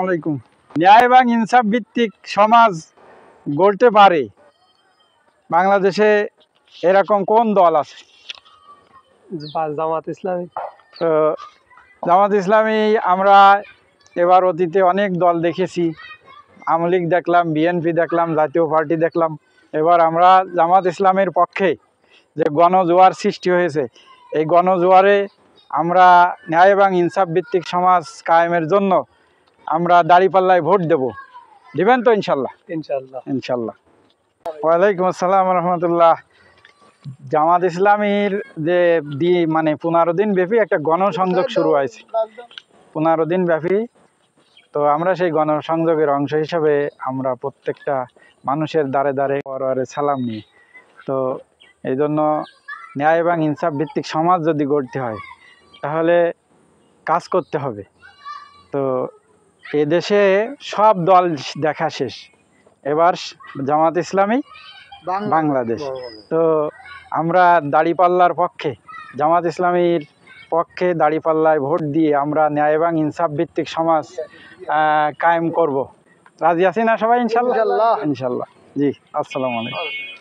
আলাইকুম। ন্যায় এবং ইনসাফ ভিত্তিক সমাজ গড়তে পারে বাংলাদেশে এরকম কোন দল আছে? জামাত ইসলামী। তো জামাত ইসলামী আমরা এবার অতীতে অনেক দল দেখেছি, আওয়ামী লীগ দেখলাম, বিএনপি দেখলাম, জাতীয় পার্টি দেখলাম। এবার আমরা জামাত ইসলামের পক্ষে যে গণজোয়ার সৃষ্টি হয়েছে, এই গণজোয়ারে আমরা ন্যায় এবং ইনসাফ ভিত্তিক সমাজ কায়েমের জন্য আমরা দাঁড়িপাল্লায় ভোট দেব। দিবেন তো ইনশাল্লাহ? ইনশাআল্লাহ। ইনশাল্লাহ। ওয়ালাইকুম আসসালাম রহমতুল্লাহ। জামাত ইসলামীর যে 15 দিন ব্যাপী একটা গণসংযোগ শুরু হয়েছে, 15 দিন ব্যাপী। তো আমরা সেই গণসংযোগের অংশ হিসাবে আমরা প্রত্যেকটা মানুষের দ্বারে দ্বারে পরোয়ারে সালাম নিই। তো এই জন্য ন্যায় এবং ইনসাফ ভিত্তিক সমাজ যদি গড়তে হয় তাহলে কাজ করতে হবে। তো এদেশে সব দল দেখা শেষ, এবার জামাত ইসলামী বাংলাদেশ। তো আমরা দাঁড়িপাল্লার পক্ষে, জামাত ইসলামীর পক্ষে দাঁড়িপাল্লায় ভোট দিয়ে আমরা ন্যায় এবং ইনসাফ ভিত্তিক সমাজ কায়েম করব। রাজি আছি না সবাই? ইনশাল্লাহ। ইনশাল্লাহ। জি, আসসালামু আলাইকুম।